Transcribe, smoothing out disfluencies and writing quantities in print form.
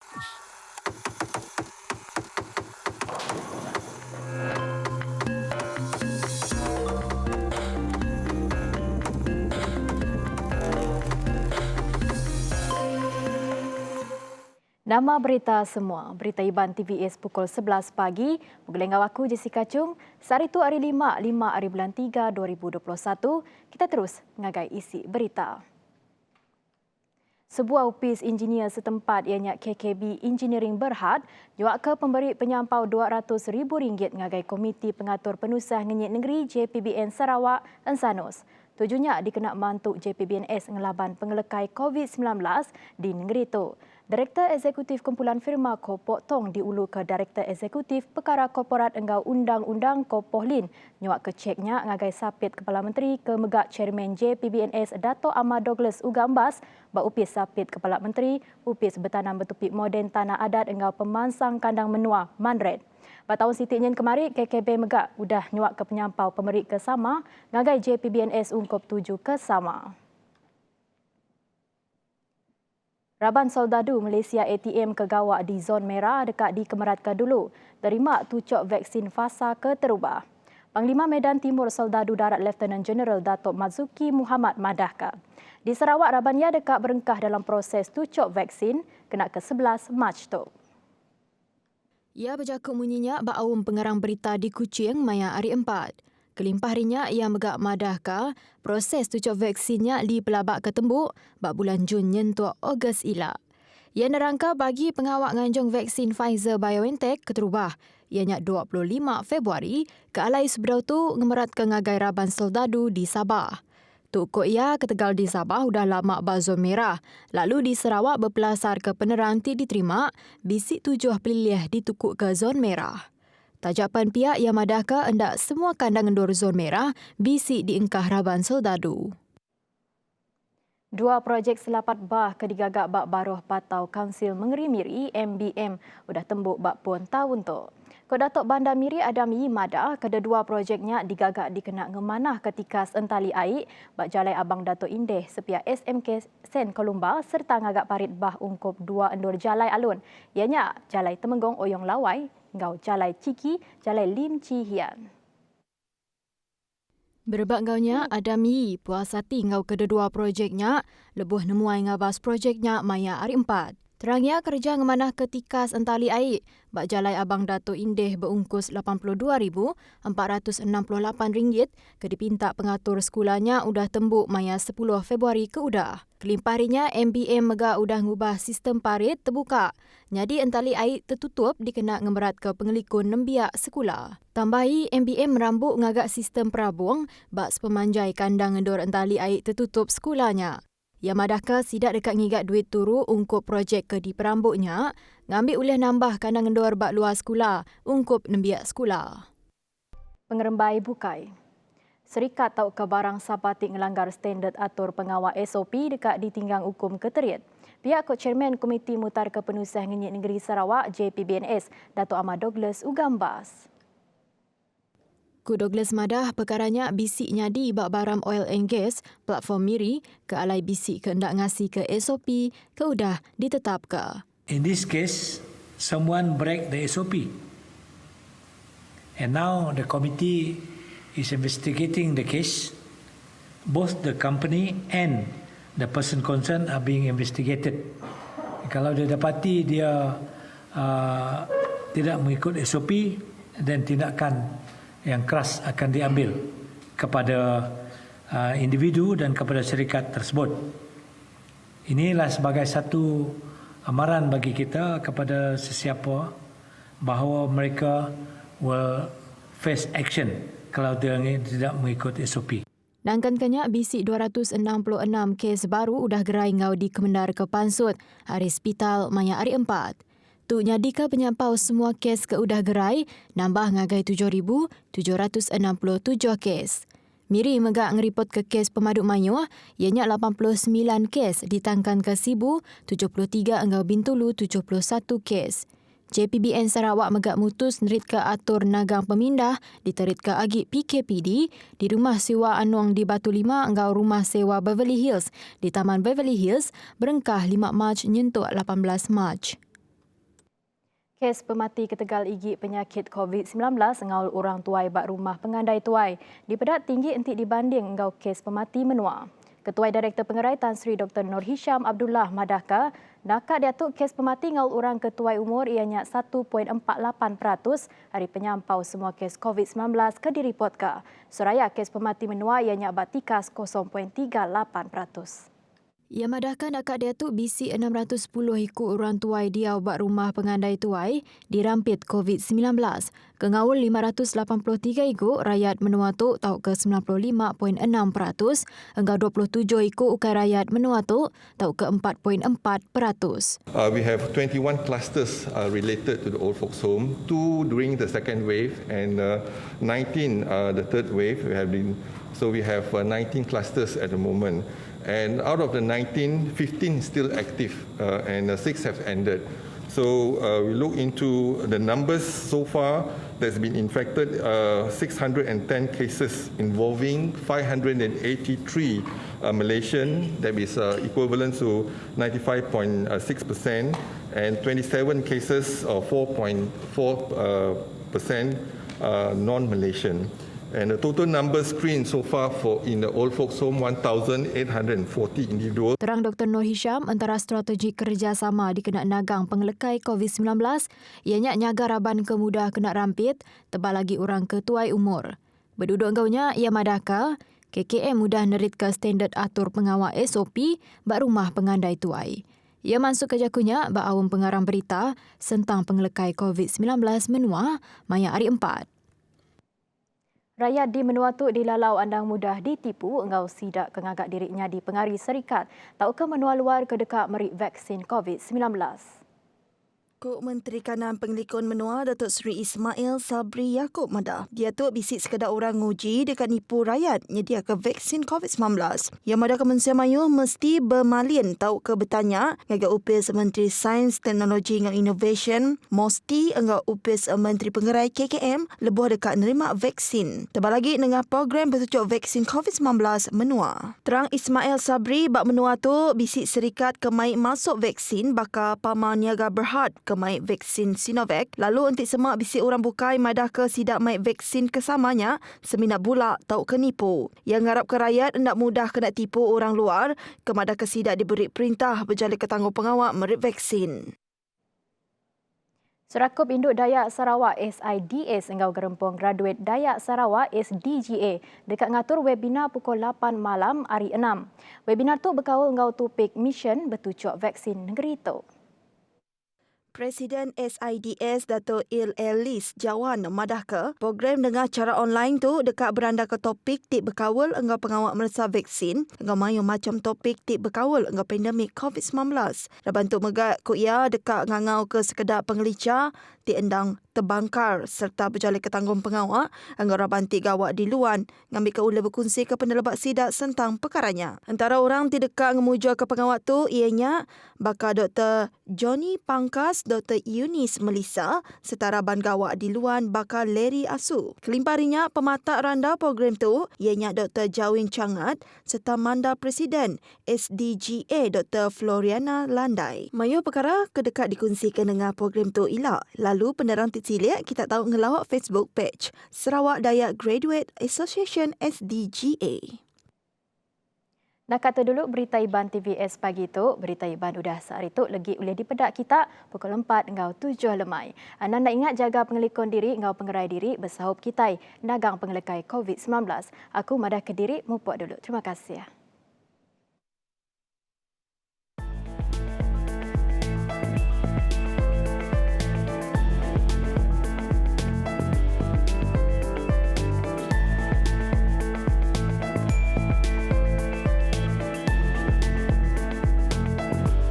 Nama berita semua, berita Iban TVS pukul 11 pagi. Mengelengau aku Jessica Chung. Hari itu hari 5 hari bulan 3 2021. Kita terus mengagai isi berita. Sebuah opis engineer setempat ianya KKB Engineering Berhad juak ke pemberi penyampau RM200,000 ngagai Komiti Pengatur Penusah Ngenyit Negeri JPBN Sarawak Ensanus. Tujuannya dikena mantuk JPBNS ngelaban pengelekai COVID-19 di negeri itu. Direktur Eksekutif Kumpulan Firma Ko Pok Tong diulu ke Direktur Eksekutif Perkara Korporat Enggau Undang-Undang Ko Poh Lin nyuak ke ceknya ngagai sapit Kepala Menteri ke megak Chairman JPBNS Dato' Ahmad Douglas Ugambas bak upis sapit Kepala Menteri upis bertanam bertupik moden tanah adat Enggau Pemansang Kandang Menua Manret. Pada tahun sitiknya kemari, KKB megak udah nyuak ke penyampau pemerik ke sama ngagai JPBNS ungkop 7 ke sama. Raban Soldadu Malaysia ATM kegawak di zon merah dekat di Kemerat Kedulu terima tucuk vaksin fasa keterubah. Panglima Medan Timur Soldadu Darat Lieutenant General Datuk Mazuki Muhammad madahkan. Di Sarawak, Rabannya dekat berengkah dalam proses tucuk vaksin kena ke 11 Mac tu. Ia berjakut munyinya ba'awum pengarang berita di Kuching maya hari 4. Kelimpah harinya ia megak madahka proses tucuk vaksinnya di pelabak ketembuk bak bulan Jun nyentuak Ogos ila. Ia nerangka bagi pengawak nganjung vaksin Pfizer-BioNTech keterubah. Ianya 25 Februari ke alai seberau tu ngemerat ke ngagai Raban Soldadu di Sabah. Tuk ia ketegal di Sabah udah lama bazon merah. Lalu di Sarawak berpelasar ke penerang ti diterima bisik 7 pelilih ditukuk ke zon merah. Tajapan pihak yang madahka hendak semua kandang endor zon merah bisik diengkah Raban Soldadu. Dua projek selapat bah kedigagak bak baruh patau Kaunsil Mengeri Miri MBM udah tembuk bak pun tahun tu. Datuk Bandar Miri Adami madah kedua projeknya digagak dikena ngemanah ketika entali air bak Jalai Abang Dato' Indeh sepiak SMK Sen Kolumba serta ngagak parit bah ungkup dua endor Jalai Alun. Ianya Jalai Temenggong Oyong Lawai, Ngau Jalai Ciki, Jalai Lim Chi Hian. Berbak ngaunya Adami puas hati ngau kedua projeknya lebuh nemuai ngabas projeknya maya hari 4. Terangnya kerja ngemanah ketikas entali air bak Jalai Abang Dato' Indeh berungkus RM82,468 ke dipinta pengatur sekolahnya udah tembuk maya 10 Februari ke udah. Kelimpah harinya MBM megak udah ngubah sistem parit terbuka. Jadi entali air tertutup dikena ngemerat ke pengelikun nembiak sekolah. Tambahi MBM merambuk ngagak sistem perabung bak sepemanjai kandang endor entali air tertutup sekolahnya. Ia madahka sidak dekat ngigat duit turu ungkup projek ke di perambuknya, ngambil ulih nambah kandang endor bak luar sekolah, ungkup nembiak sekolah. Pengerembai bukai. Serikat tau ke barang sapatik ngelanggar standard atur pengawal SOP dekat ditinggang hukum keteriat. Pihak Chairman Komiti Mutar Kepenusah Ngenyit Negeri Sarawak JPBNS, Dato' Ahmad Douglas Ugambas. Douglas madah perkaranya bisik nyadi bak baram oil and gas platform Miri ke alai bisik ke hendak ngasi ke SOP ke udah ditetap ke. In this case, someone break the SOP. And now the committee is investigating the case. Both the company and the person concerned are being investigated. Kalau dia dapati dia tidak mengikut SOP, dan tindakan yang keras akan diambil kepada individu dan kepada syarikat tersebut. Inilah sebagai satu amaran bagi kita kepada sesiapa bahawa mereka will face action kalau dia tidak mengikut SOP. Nangkankannya bisik 266 kes baru udah gerai ngau di Kemendar ke Pansut, hari hospital maya hari 4. Tu nyadika penyampau semua kes ke udah gerai, nambah ngagai 7,767 kes. Miri megak ngeripot ke kes pemaduk mayuh, ianya 89 kes ditangkan ke Sibu, 73 engau Bintulu 71 kes. JPBN Sarawak megak mutus nerit ke atur nagang pemindah diterit ke agik PKPD di rumah sewa Anuang di Batu Lima engau rumah sewa Beverly Hills di Taman Beverly Hills berengkah 5 Mac nyentuk 18 Mac. Kes pemati ketegal igi penyakit COVID-19 ngaul orang tuai bak rumah pengandai tuai dipedat tinggi entik dibanding ngau kes pemati menua. Ketua Direktur Pengerai Tan Sri Dr. Nur Hisham Abdullah Madaka nakak diatuk kes pemati ngaul orang ketuai umur ianya 1.48% hari penyampau semua kes COVID-19 ke diripotkan. Seraya kes pemati menua ianya batikas 0.38%. Ia madahkan akak dia tu bisi 610 ikut orang tuai dia bak rumah pengandai tuai dirampit COVID-19. Kengaul 583 ikut rakyat menua tu tau ke 95.6%, hingga 27 ikut ukai rakyat menua tu tau ke 4.4%. We have 21 clusters related to the old folks home, 2 during the second wave and 19 the third wave. So we have 19 clusters at the moment. And out of the 19, 15 still active and 6 have ended. So we look into the numbers so far. There's been infected 610 cases involving 583 Malaysian, that is equivalent to 95.6%, and 27 cases or 4.4% non-Malaysian. And the total number screened so far in the old folks home 1,840 individuals. Terang Dr. Nur Hisham, antara strategi kerjasama dikena nagang pengelekai COVID-19, ianya nyaga raban kemudah kena rampit, tebal lagi orang ketuai umur. Berduduk engkaunya, ia madaka, KKM mudah nerit ke standard atur pengawal SOP bak rumah pengandai tuai. Ia masuk ke jakunya bak awam pengarang berita tentang pengelekai COVID-19 menua maya hari 4. Rakyat di menua tu dilalau andang mudah ditipu engau sidak kengagak dirinya di pengari serikat tau ke menua luar ke dekat merik vaksin COVID-19. Kok Menteri Kanan Pengelikon Menua Datuk Seri Ismail Sabri Yaakob madah. Dia tu bisik sekadar orang nguji dekat nipu rakyat nyedia ke vaksin COVID-19. Yang madah Kementerian Mayu mesti bermalin tahu ke bertanya ngagak upis Menteri Sains, Teknologi dan Innovation, mesti enggak upis Menteri Pengerai KKM lebuh dekat nerima vaksin. Tebal lagi dengan program bertujuk vaksin COVID-19 menua. Terang Ismail Sabri bak menua tu bisik serikat kemai masuk vaksin bakal Pama Niaga Berhad kemai vaksin Sinovac. Lalu entik semak bisik orang bukai madah ke sidak mai vaksin kesamanya seminat bulak tau ke nipu. Yang ngarap ke rakyat hendak mudah kena tipu orang luar ke madah ke sidak diberi perintah berjalin ke tanggung pengawal merit vaksin. Serakup Induk Dayak Sarawak SIDS engau gerempong graduate Dayak Sarawak SDGA dekat ngatur webinar pukul 8 malam hari 6. Webinar tu berkawal engau topik mission bertujuk vaksin negeri itu. Presiden SIDS Dato' Il Elis Jawan madah ke program dengan cara online tu dekat beranda ke topik tik berkawal engau pengawal merasa vaksin engau mayu macam topik tik berkawal engau pandemik COVID-19. Raban tu megat ku ia dekat ngangau ke sekedar pengelicah tik endang terbangkar serta berjalin ke tanggung pengawal engau raban tik gawak di luan ngambil ke ula berkongsi ke penelebat sidak tentang perkaranya. Antara orang tik dekat ngemujur ke pengawal tu ianya bakal Dr. Johnny Pangkas, Dr. Eunice Melissa, setara ban gawak di luan bakal Larry Asu. Kelimparinya pematak randa program tu ianya Dr. Jawin Changat serta Manda Presiden SDGA Dr. Floriana Landai. Mayu perkara kedekat dikongsikan dengan program tu ilak. Lalu penerang titsilik kita tahu ngelawak Facebook page Sarawak Dayak Graduate Association SDGA. Nak kata dulu berita Iban TVS pagi tu, berita Iban udah sehari tu lagi boleh dipedak kita pukul 4 hingga 7 lemai. Anda nak ingat jaga pengelikon diri hingga pengerai diri bersahub kita nagang pengelekai COVID-19. Aku Madah Kediri mupuk dulu. Terima kasih.